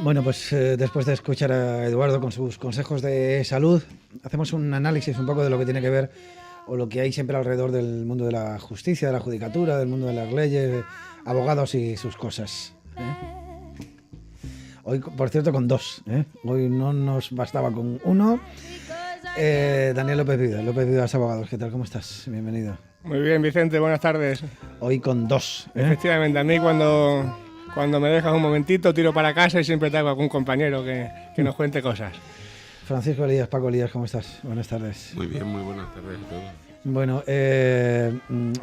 Bueno, pues después de escuchar a Eduardo con sus consejos de salud, hacemos un análisis un poco de lo que tiene que ver o lo que hay siempre alrededor del mundo de la justicia, de la judicatura, del mundo de las leyes, abogados y sus cosas. Hoy, por cierto, con dos. Hoy no nos bastaba con uno. Daniel López Viudas Abogados, ¿qué tal? ¿Cómo estás? Bienvenido. Muy bien, Vicente, buenas tardes. Hoy con dos. Efectivamente, a mí cuando me dejas un momentito tiro para casa y siempre tengo algún compañero que nos cuente cosas. Francisco Elías, Paco Elías, ¿cómo estás? Buenas tardes. Muy bien, muy buenas tardes a todos. Bueno,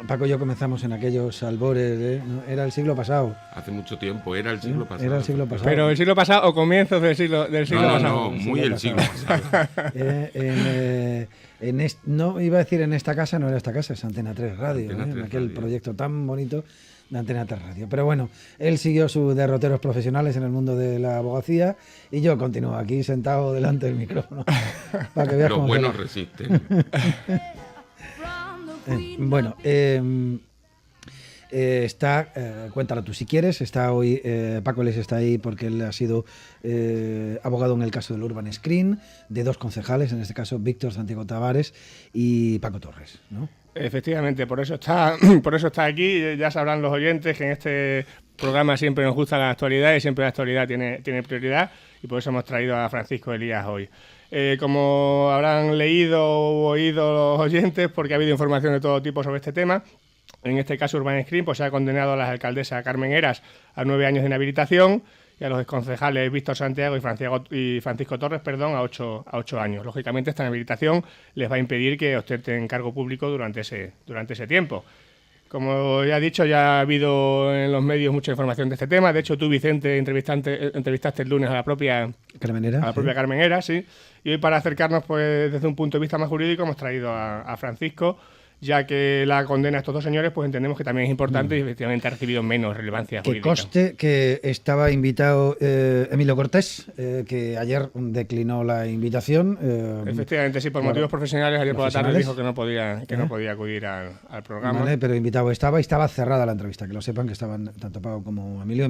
Paco y yo comenzamos en aquellos albores, ¿no? Era el siglo pasado. Hace mucho tiempo, era el siglo pasado. Era el siglo pasado. Pero el siglo pasado o comienzos del siglo pasado. No, muy el siglo pasado. No iba a decir en esta casa, no era esta casa, es Antena 3 Radio, Antena 3 en aquel Radio. proyecto tan bonito de Antena 3 Radio. Pero bueno, él siguió sus derroteros profesionales en el mundo de la abogacía y yo continúo aquí sentado delante del micrófono. Para que veas Los cómo buenos resisten. Bueno, cuéntalo tú si quieres, está hoy, Paco Les está ahí porque él ha sido abogado en el caso del Urban Screen, de dos concejales, en este caso Víctor Santiago Tavares y Paco Torres, ¿no? Efectivamente, por eso está aquí. Ya sabrán los oyentes que en este programa siempre nos gusta la actualidad y siempre la actualidad tiene prioridad y por eso hemos traído a Francisco Elías hoy. Como habrán leído o oído los oyentes, porque ha habido información de todo tipo sobre este tema, en este caso Urban Screen pues, se ha condenado a las alcaldesas Carmen Heras a 9 años de inhabilitación y a los exconcejales Víctor Santiago y Francisco Torres, a 8 años. Lógicamente esta inhabilitación les va a impedir que ostenten cargo público durante ese tiempo. Como ya he dicho, ya ha habido en los medios mucha información de este tema. De hecho, tú, Vicente, entrevistaste el lunes a la propia Carmen Heras, Carmen Heras, sí. Y hoy, para acercarnos pues desde un punto de vista más jurídico, hemos traído a Francisco, ya que la condena a estos dos señores pues entendemos que también es importante y efectivamente ha recibido menos relevancia que jurídica. conste que estaba invitado Emilio Cortés, que ayer declinó la invitación. Efectivamente, sí, por motivos profesionales, ayer por la tarde dijo que no podía acudir al programa. Vale, pero invitado estaba cerrada la entrevista, que lo sepan, que estaban tanto Paco como Emilio,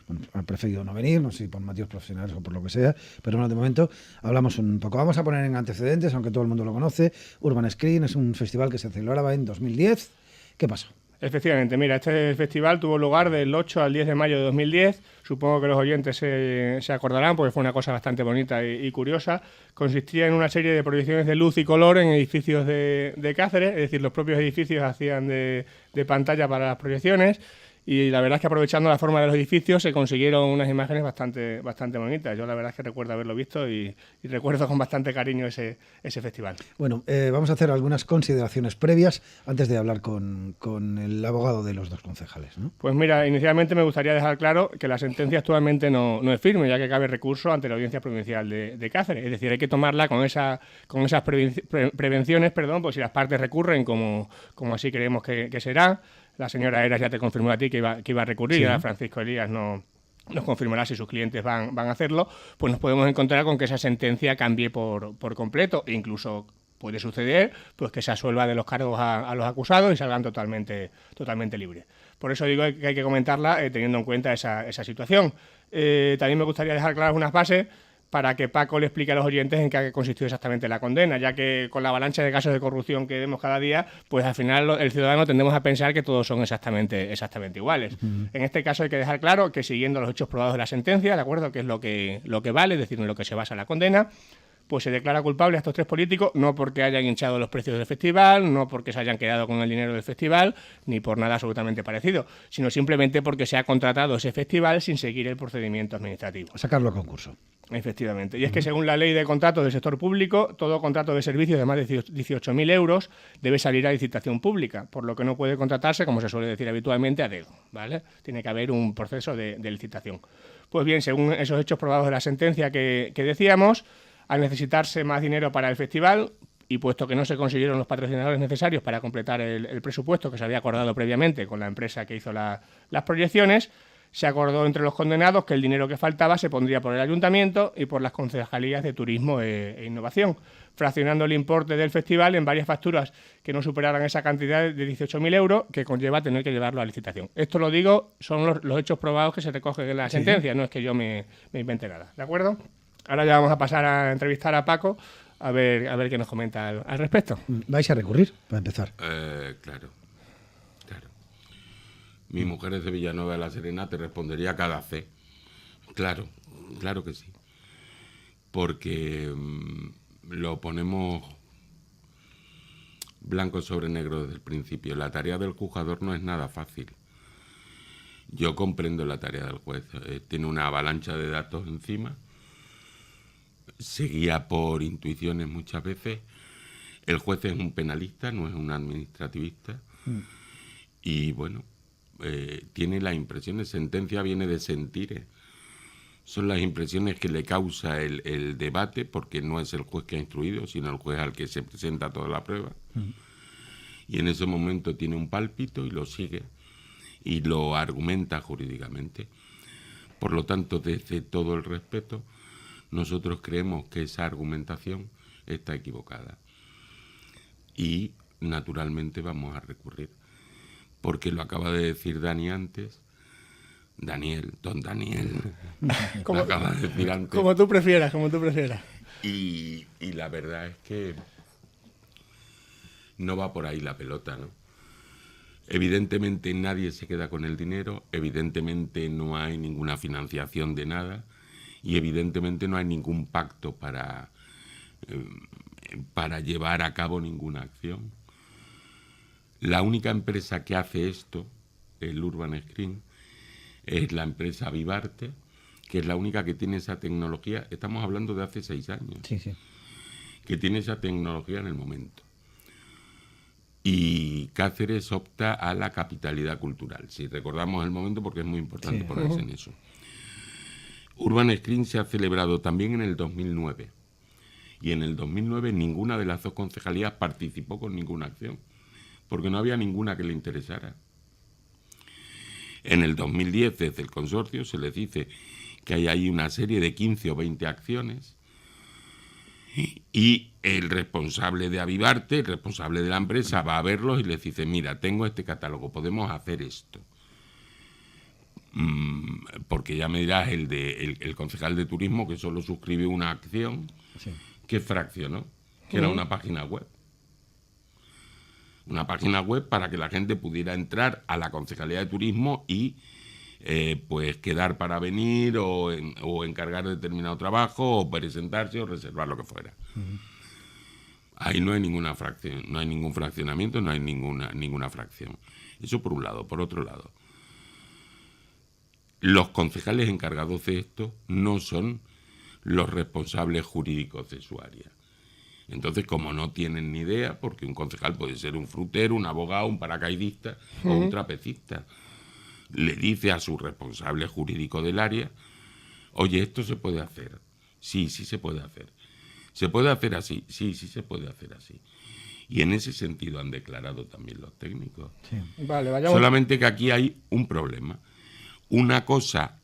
bueno, ha preferido no venir, no sé si por motivos profesionales o por lo que sea, pero bueno, de momento hablamos un poco. Vamos a poner en antecedentes, aunque todo el mundo lo conoce. Urban Screen es un festival que se celebraba en 2010. ¿Qué pasó? Efectivamente, mira, este festival tuvo lugar del 8 al 10 de mayo de 2010. Supongo que los oyentes se acordarán porque fue una cosa bastante bonita y curiosa. Consistía en una serie de proyecciones de luz y color en edificios de Cáceres, es decir, los propios edificios hacían de pantalla para las proyecciones. Y la verdad es que aprovechando la forma de los edificios se consiguieron unas imágenes bastante bonitas. Yo la verdad es que recuerdo haberlo visto y recuerdo con bastante cariño ese festival. Bueno, vamos a hacer algunas consideraciones previas antes de hablar con el abogado de los dos concejales, ¿no? Pues mira, inicialmente me gustaría dejar claro que la sentencia actualmente no es firme, ya que cabe recurso ante la Audiencia Provincial de Cáceres. Es decir, hay que tomarla con esas prevenciones, pues si las partes recurren, como así creemos que será. La señora Heras ya te confirmó a ti que iba a recurrir, sí. Ahora Francisco Elías nos confirmará si sus clientes van a hacerlo, pues nos podemos encontrar con que esa sentencia cambie por completo e incluso puede suceder pues que se absuelva de los cargos a los acusados y salgan totalmente libres. Por eso digo que hay que comentarla teniendo en cuenta esa situación. También me gustaría dejar claras unas bases para que Paco le explique a los oyentes en qué ha consistido exactamente la condena, ya que con la avalancha de casos de corrupción que vemos cada día, pues al final el ciudadano tendemos a pensar que todos son exactamente iguales. Uh-huh. En este caso hay que dejar claro que siguiendo los hechos probados de la sentencia, ¿de acuerdo?, que es lo que vale, es decir, en lo que se basa la condena, pues se declara culpable a estos tres políticos, no porque hayan hinchado los precios del festival, no porque se hayan quedado con el dinero del festival, ni por nada absolutamente parecido, sino simplemente porque se ha contratado ese festival sin seguir el procedimiento administrativo. Sacarlo a concurso. Efectivamente. Y es que según la ley de contratos del sector público, todo contrato de servicios de más de 18.000 euros debe salir a licitación pública, por lo que no puede contratarse, como se suele decir habitualmente, a dedo, ¿vale? Tiene que haber un proceso de licitación. Pues bien, según esos hechos probados de la sentencia que decíamos, al necesitarse más dinero para el festival, y puesto que no se consiguieron los patrocinadores necesarios para completar el presupuesto que se había acordado previamente con la empresa que hizo las proyecciones, se acordó entre los condenados que el dinero que faltaba se pondría por el ayuntamiento y por las concejalías de turismo e innovación, fraccionando el importe del festival en varias facturas que no superaran esa cantidad de 18.000 euros que conlleva tener que llevarlo a licitación. Esto lo digo, son los hechos probados que se recogen en la sentencia, no es que yo me invente nada, ¿de acuerdo? Ahora ya vamos a pasar a entrevistar a Paco a ver qué nos comenta al respecto. ¿Vais a recurrir, para empezar? Claro. Mi mujer es de Villanueva de la Serena, te respondería cada C. Claro que sí. Porque lo ponemos blanco sobre negro desde el principio. La tarea del juzgador no es nada fácil. Yo comprendo la tarea del juez. Tiene una avalancha de datos encima. Se guía por intuiciones muchas veces. El juez es un penalista, no es un administrativista. Y bueno, tiene las impresiones. Sentencia viene de sentires. Son las impresiones que le causa el debate, porque no es el juez que ha instruido, sino el juez al que se presenta toda la prueba. Y en ese momento tiene un pálpito y lo sigue y lo argumenta jurídicamente. Por lo tanto, desde todo el respeto, nosotros creemos que esa argumentación está equivocada. Y, naturalmente, vamos a recurrir. Porque lo acaba de decir Dani antes. Don Daniel. Lo acaba de decir antes. Como tú prefieras. Y la verdad es que no va por ahí la pelota, ¿no? Evidentemente nadie se queda con el dinero, evidentemente no hay ninguna financiación de nada y evidentemente no hay ningún pacto para llevar a cabo ninguna acción. La única empresa que hace esto, el Urban Screen, es la empresa Vivarte, que es la única que tiene esa tecnología. Estamos hablando de hace 6 años. Sí. Que tiene esa tecnología en el momento. Y Cáceres opta a la capitalidad cultural. Si recordamos el momento, porque es muy importante ponerse en eso. Urban Screen se ha celebrado también en el 2009. Y en el 2009 ninguna de las 2 concejalías participó con ninguna acción, porque no había ninguna que le interesara. En el 2010, desde el consorcio, se les dice que hay ahí una serie de 15 o 20 acciones y el responsable de Avivarte, el responsable de la empresa, va a verlos y les dice, mira, tengo este catálogo, podemos hacer esto. Porque ya me dirás el concejal de turismo que solo suscribió una acción que fraccionó, que era una página web. Una página web para que la gente pudiera entrar a la Concejalía de Turismo y pues quedar para venir o encargar determinado trabajo o presentarse o reservar lo que fuera. Ahí no hay ninguna fracción, no hay ningún fraccionamiento, no hay ninguna fracción. Eso por un lado. Por otro lado, los concejales encargados de esto no son los responsables jurídicos de su área. Entonces, como no tienen ni idea, porque un concejal puede ser un frutero, un abogado, un paracaidista o un trapecista, le dice a su responsable jurídico del área, oye, ¿esto se puede hacer? Sí se puede hacer. ¿Se puede hacer así? Sí se puede hacer así. Y en ese sentido han declarado también los técnicos. Sí. Vale, vayamos. Solamente que aquí hay un problema. Una cosa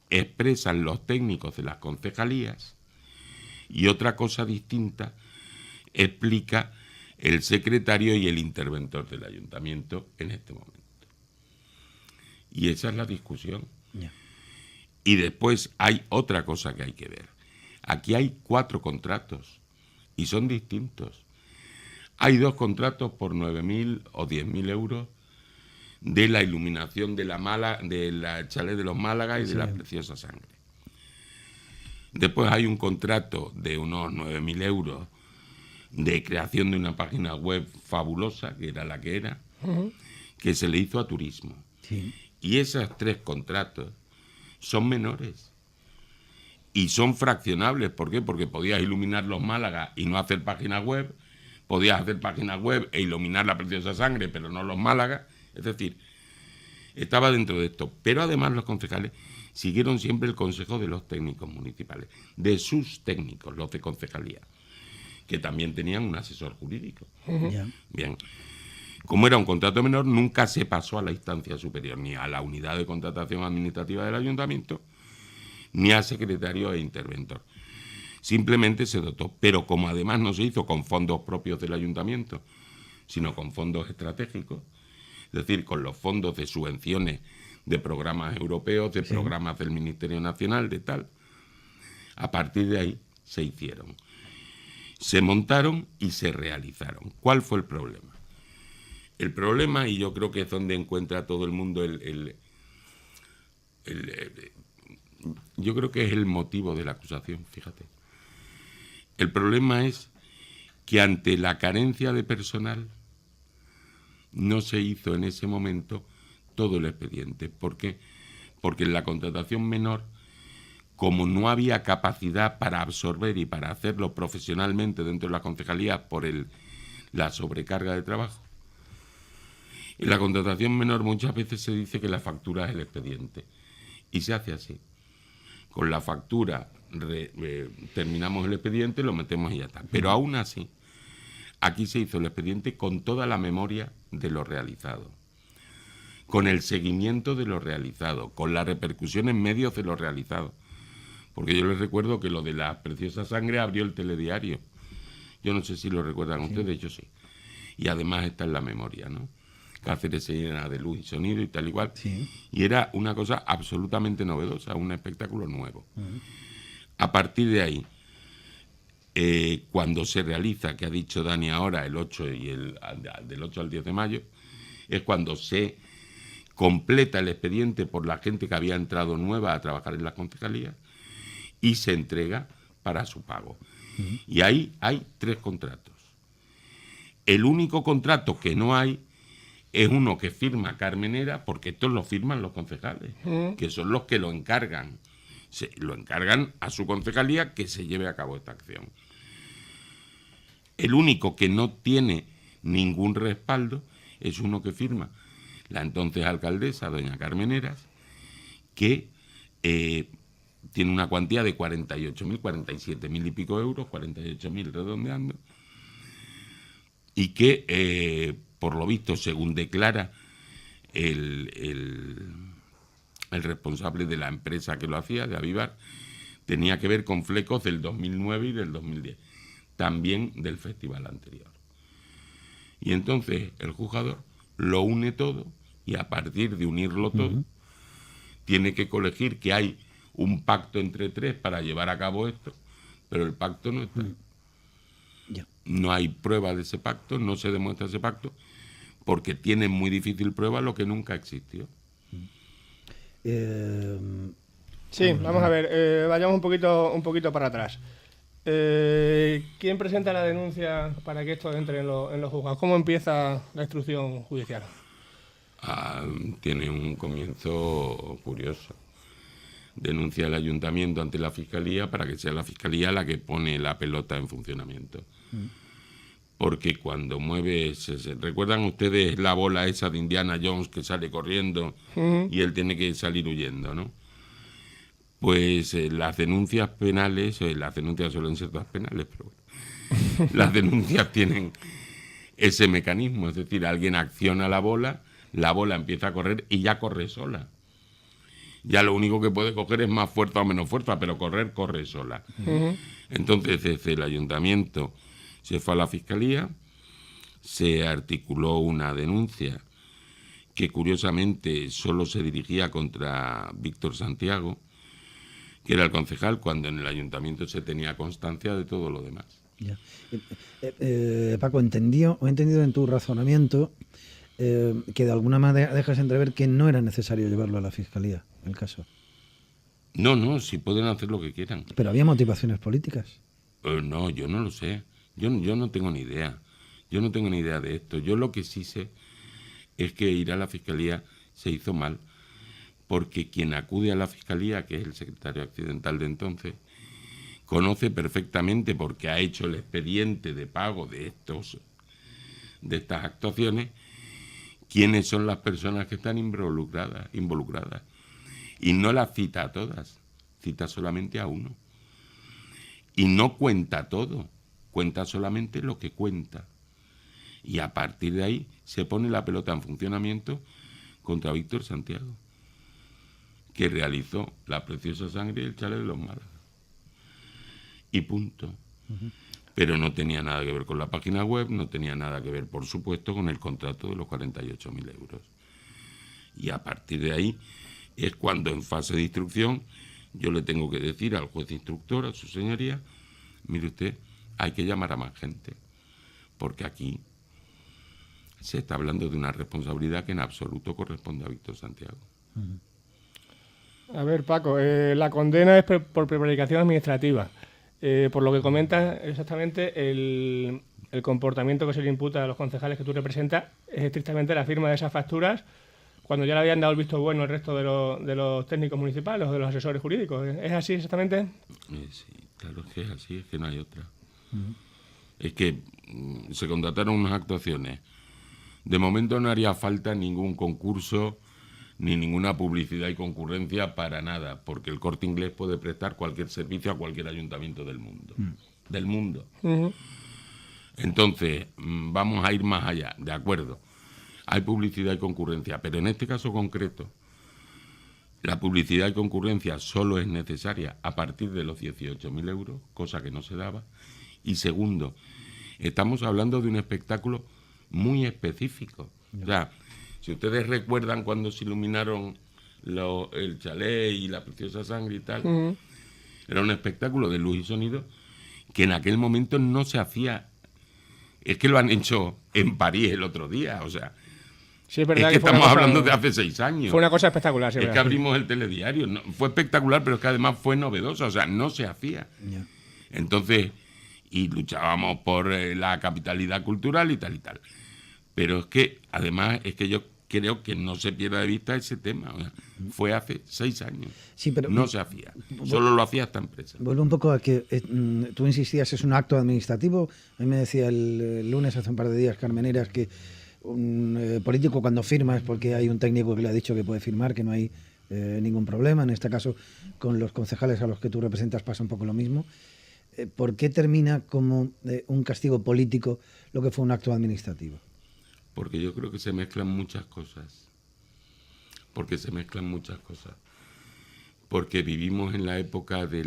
expresan los técnicos de las concejalías y otra cosa distinta explica el secretario y el interventor del ayuntamiento en este momento. Y esa es la discusión. Yeah. Y después hay otra cosa que hay que ver. Aquí hay 4 contratos y son distintos. Hay 2 contratos por 9.000 o 10.000 euros de la iluminación de la chalet de los Málaga y de la Preciosa Sangre. Después hay un contrato de unos 9.000 euros de creación de una página web fabulosa, que era la que era, que se le hizo a turismo. Sí. Y esos 3 contratos son menores y son fraccionables. ¿Por qué? Porque podías iluminar los Málaga y no hacer página web, podías hacer página web e iluminar la Preciosa Sangre, pero no los Málaga. Es decir, estaba dentro de esto. Pero además los concejales siguieron siempre el consejo de los técnicos municipales, de sus técnicos, los de concejalía, que también tenían un asesor jurídico. Yeah. Bien. Como era un contrato menor, nunca se pasó a la instancia superior, ni a la unidad de contratación administrativa del ayuntamiento, ni a secretario e interventor. Simplemente se dotó, pero como además no se hizo con fondos propios del ayuntamiento, sino con fondos estratégicos, es decir, con los fondos de subvenciones de programas europeos, de programas del Ministerio Nacional, de tal, a partir de ahí se hicieron. Se montaron y se realizaron. ¿Cuál fue el problema? El problema, y yo creo que es donde encuentra todo el mundo yo creo que es el motivo de la acusación, fíjate. El problema es que ante la carencia de personal no se hizo en ese momento todo el expediente. ¿Por qué? Porque en la contratación menor, como no había capacidad para absorber y para hacerlo profesionalmente dentro de la concejalía por la sobrecarga de trabajo, en la contratación menor muchas veces se dice que la factura es el expediente. Y se hace así. Con la factura terminamos el expediente, lo metemos y ya está. Pero aún así, aquí se hizo el expediente con toda la memoria de lo realizado, con el seguimiento de lo realizado, con la repercusión en medios de lo realizado. Porque yo les recuerdo que lo de la preciosa sangre abrió el telediario. Yo no sé si lo recuerdan ustedes, yo sí. Y además está en la memoria, ¿no? Cáceres se llena de luz y sonido y tal igual. Sí. Y era una cosa absolutamente novedosa, un espectáculo nuevo. A partir de ahí, cuando se realiza, que ha dicho Dani ahora, el 8 y del 8 al 10 de mayo, es cuando se completa el expediente por la gente que había entrado nueva a trabajar en la concejalía y se entrega para su pago. Y ahí hay 3 contratos. El único contrato que no hay es uno que firma Carmenera, porque estos lo firman los concejales, que son los que lo encargan. Lo encargan a su concejalía que se lleve a cabo esta acción. El único que no tiene ningún respaldo es uno que firma la entonces alcaldesa, doña Carmeneras, que tiene una cuantía de 48.000, 47.000 y pico euros, 48.000 redondeando, y que, por lo visto, según declara el responsable de la empresa que lo hacía, de Avivar, tenía que ver con flecos del 2009 y del 2010, también del festival anterior. Y entonces el juzgador lo une todo y a partir de unirlo todo, tiene que colegir que hay un pacto entre 3 para llevar a cabo esto, pero el pacto no está. No hay prueba de ese pacto, no se demuestra ese pacto, porque tiene muy difícil prueba lo que nunca existió. Sí, vamos a ver, vayamos un poquito para atrás. ¿Quién presenta la denuncia para que esto entre en los juzgados? ¿Cómo empieza la instrucción judicial? Tiene un comienzo curioso. Denuncia el ayuntamiento ante la fiscalía para que sea la fiscalía la que pone la pelota en funcionamiento. Porque cuando mueve, ¿recuerdan ustedes la bola esa de Indiana Jones que sale corriendo y él tiene que salir huyendo, ¿no? Pues las denuncias penales, las denuncias suelen ser todas penales, pero bueno, las denuncias tienen ese mecanismo, es decir, alguien acciona la bola empieza a correr y ya corre sola. Ya lo único que puede coger es más fuerza o menos fuerza, pero corre sola. Entonces, desde el ayuntamiento se fue a la fiscalía, se articuló una denuncia que curiosamente solo se dirigía contra Víctor Santiago, que era el concejal, cuando en el ayuntamiento se tenía constancia de todo lo demás. Ya. Paco, he entendido en tu razonamiento que de alguna manera dejas entrever que no era necesario llevarlo a la fiscalía, el caso. No, si pueden hacer lo que quieran. ¿Pero había motivaciones políticas? No, yo no lo sé. Yo no tengo ni idea. Yo no tengo ni idea de esto. Yo lo que sí sé es que ir a la fiscalía se hizo mal, porque quien acude a la fiscalía, que es el secretario accidental de entonces, conoce perfectamente, porque ha hecho el expediente de pago de estas actuaciones, quiénes son las personas que están involucradas. Y no las cita a todas, cita solamente a uno. Y no cuenta todo, cuenta solamente lo que cuenta. Y a partir de ahí se pone la pelota en funcionamiento contra Víctor Santiago, que realizó La preciosa sangre y El chalet de los Málaga. Y punto. Pero no tenía nada que ver con la página web, no tenía nada que ver, por supuesto, con el contrato de los 48.000 euros. Y a partir de ahí es cuando, en fase de instrucción, yo le tengo que decir al juez instructor, a su señoría, mire usted, hay que llamar a más gente, porque aquí se está hablando de una responsabilidad que en absoluto corresponde a Víctor Santiago. A ver, Paco, la condena es por prevaricación administrativa. Por lo que comentas, exactamente el comportamiento que se le imputa a los concejales que tú representas es estrictamente la firma de esas facturas cuando ya le habían dado el visto bueno el resto de los técnicos municipales o de los asesores jurídicos. ¿Es así exactamente? Sí, claro que es así, es que no hay otra. Es que se contrataron unas actuaciones. De momento no haría falta ningún concurso ni ninguna publicidad y concurrencia para nada, porque el Corte Inglés puede prestar cualquier servicio a cualquier ayuntamiento del mundo. Del mundo. Entonces, vamos a ir más allá, de acuerdo. Hay publicidad y concurrencia, pero en este caso concreto, la publicidad y concurrencia solo es necesaria a partir de los 18.000 euros, cosa que no se daba. Y segundo, estamos hablando de un espectáculo muy específico. O sea, si ustedes recuerdan cuando se iluminaron el chalet y La preciosa sangre y tal, era un espectáculo de luz y sonido que en aquel momento no se hacía. Es que lo han hecho en París el otro día, o sea, sí, es verdad es que fue una estamos cosa, hablando de hace 6 años. Fue una cosa espectacular, sí, es verdad. que abrimos el telediario, fue espectacular, pero es que además fue novedosa, o sea, no se hacía. Entonces, y luchábamos por la capitalidad cultural y tal y tal. Pero es que, además, es que yo creo que no se pierda de vista ese tema. O sea, fue hace 6 años. Sí, pero no se hacía. Solo lo hacía esta empresa. Vuelvo un poco a que tú insistías, es un acto administrativo. A mí me decía el lunes, hace un par de días, Carmen Heras, que un político cuando firma es porque hay un técnico que le ha dicho que puede firmar, que no hay ningún problema. En este caso, con los concejales a los que tú representas pasa un poco lo mismo. ¿Por qué termina como un castigo político lo que fue un acto administrativo? Porque yo creo que se mezclan muchas cosas. Porque vivimos en la época de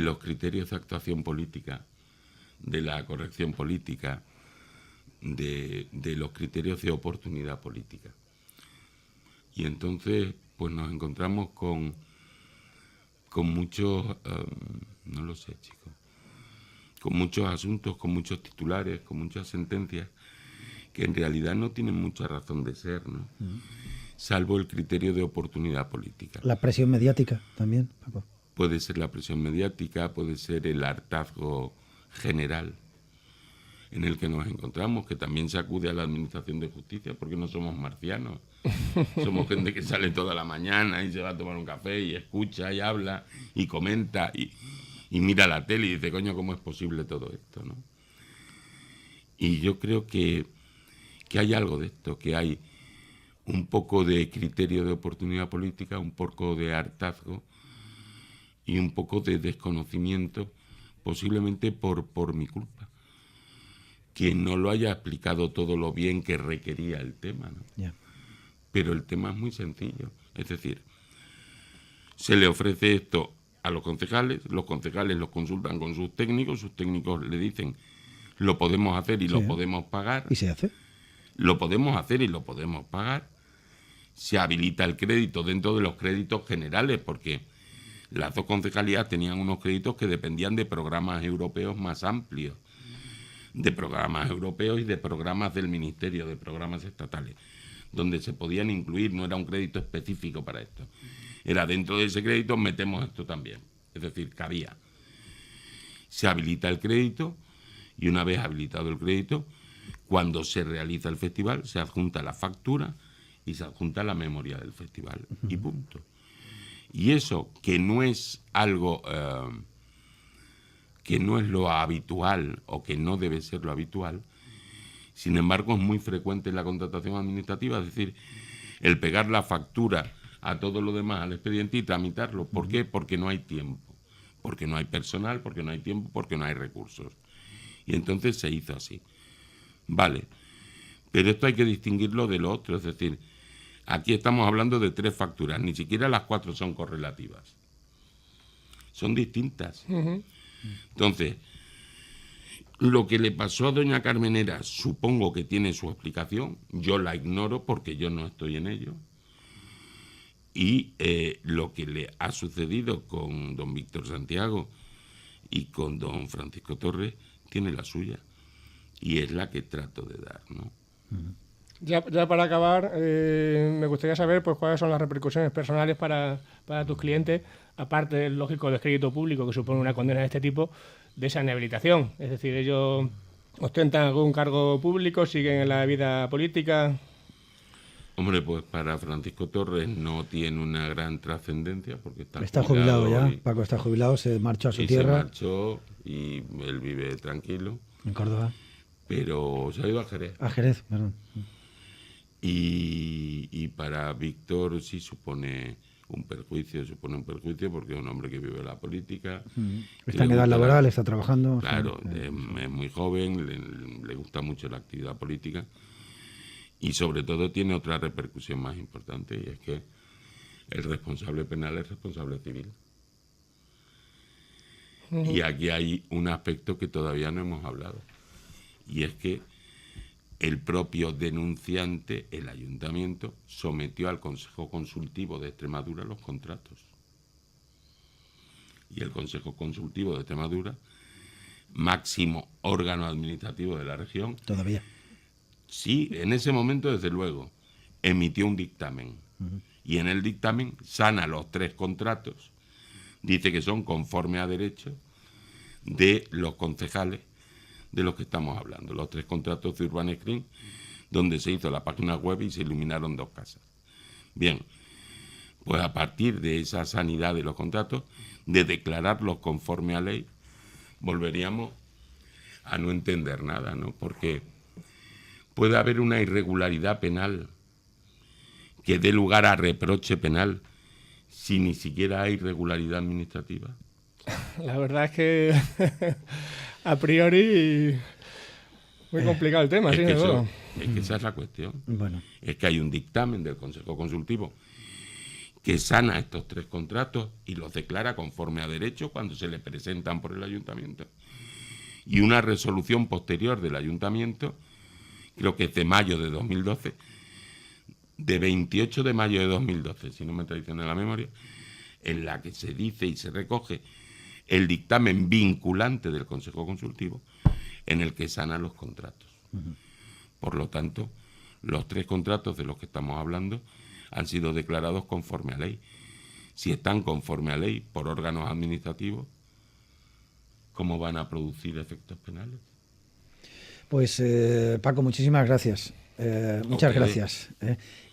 los criterios de actuación política, de la corrección política, de los criterios de oportunidad política. Y entonces, pues nos encontramos con muchos, no lo sé, chicos, con muchos asuntos, con muchos titulares, con muchas sentencias que en realidad no tienen mucha razón de ser, ¿no? Salvo el criterio de oportunidad política. La presión mediática también, Paco. Puede ser la presión mediática, puede ser el hartazgo general en el que nos encontramos, que también se acude a la Administración de Justicia, porque no somos marcianos. Somos gente que sale toda la mañana y se va a tomar un café y escucha y habla y comenta y mira la tele y dice, coño, ¿cómo es posible todo esto, no? Y yo creo que hay algo de esto, que hay un poco de criterio de oportunidad política, un poco de hartazgo y un poco de desconocimiento, posiblemente por mi culpa, que no lo haya explicado todo lo bien que requería el tema, ¿no? Yeah. Pero el tema es muy sencillo, es decir, se le ofrece esto a los concejales lo consultan con sus técnicos le dicen, lo podemos hacer y lo podemos pagar. ¿Y se hace? Lo podemos hacer y lo podemos pagar. Se habilita el crédito dentro de los créditos generales, porque las dos concejalías tenían unos créditos que dependían de programas europeos más amplios, de programas europeos y de programas del Ministerio, de programas estatales, donde se podían incluir, no era un crédito específico para esto. Era dentro de ese crédito metemos esto también, es decir, cabía. Se habilita el crédito y una vez habilitado el crédito, cuando se realiza el festival, se adjunta la factura y se adjunta la memoria del festival y punto. Y eso, que no es algo, que no es lo habitual o que no debe ser lo habitual, sin embargo es muy frecuente en la contratación administrativa, es decir, el pegar la factura a todo lo demás al expediente y tramitarlo. ¿Por qué? Porque no hay tiempo, porque no hay personal, porque no hay tiempo, porque no hay recursos. Y entonces se hizo así. Vale, pero esto hay que distinguirlo de lo otro, es decir, aquí estamos hablando de 3 facturas, ni siquiera las 4 son correlativas. Son distintas. Entonces, lo que le pasó a doña Carmenera supongo que tiene su explicación, yo la ignoro porque yo no estoy en ello. Y lo que le ha sucedido con don Víctor Santiago y con don Francisco Torres tiene la suya. Y es la que trato de dar, ¿no? Ya para acabar, me gustaría saber pues cuáles son las repercusiones personales para tus clientes, aparte del lógico descrédito público que supone una condena de este tipo, de esa inhabilitación. Es decir, ellos ostentan algún cargo público, siguen en la vida política. Hombre, pues para Francisco Torres no tiene una gran trascendencia porque está jubilado ya. Paco está jubilado, se marchó a su tierra. Se marchó y él vive tranquilo. En Córdoba. Pero se ha ido a Jerez. A Jerez, perdón. Y para Víctor sí supone un perjuicio porque es un hombre que vive la política. Está en edad laboral, está trabajando. Claro, es muy joven, le gusta mucho la actividad política. Y sobre todo tiene otra repercusión más importante, y es que el responsable penal es responsable civil. Y aquí hay un aspecto que todavía no hemos hablado, y es que el propio denunciante, el ayuntamiento, sometió al Consejo Consultivo de Extremadura los contratos. Y el Consejo Consultivo de Extremadura, máximo órgano administrativo de la región, todavía. Sí, en ese momento, desde luego, emitió un dictamen. Y en el dictamen sana los 3 contratos, dice que son conforme a derecho de los concejales de los que estamos hablando. Los 3 contratos de Urban Screen, donde se hizo la página web y se iluminaron 2 casas. Bien, pues a partir de esa sanidad de los contratos, de declararlos conforme a ley, volveríamos a no entender nada, ¿no? Porque puede haber una irregularidad penal que dé lugar a reproche penal si ni siquiera hay irregularidad administrativa. La verdad es que a priori muy complicado el tema, es sí, que de eso, es que esa es la cuestión. Bueno. Es que hay un dictamen del Consejo Consultivo que sana estos 3 contratos y los declara conforme a derecho cuando se le presentan por el ayuntamiento. Y una resolución posterior del ayuntamiento, creo que es de mayo de 2012, de 28 de mayo de 2012, si no me traiciona la memoria, en la que se dice y se recoge el dictamen vinculante del Consejo Consultivo en el que sana los contratos. Por lo tanto, los 3 contratos de los que estamos hablando han sido declarados conforme a ley. Si están conforme a ley por órganos administrativos, ¿cómo van a producir efectos penales? Pues Paco, muchísimas gracias. Muchas gracias.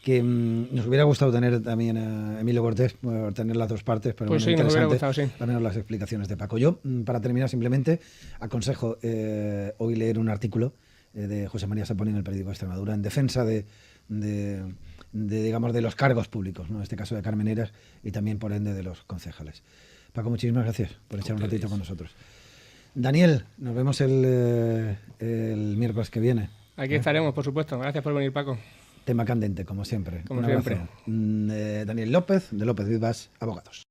Que nos hubiera gustado tener también a Emilio Cortés, por tener las 2 partes, pero pues bueno, sí, nos hubiera gustado, sí. Al menos las explicaciones de Paco. Yo, para terminar, simplemente aconsejo hoy leer un artículo de José María Saponi en el periódico de Extremadura en defensa digamos, de los cargos públicos, ¿no? En este caso de Carmeneras y también, por ende, de los concejales. Paco, muchísimas gracias por echar un ratito con nosotros. Daniel, nos vemos el miércoles que viene. Aquí estaremos, por supuesto. Gracias por venir, Paco. Tema candente, como siempre. Como siempre. Daniel López, de López Vivas Abogados.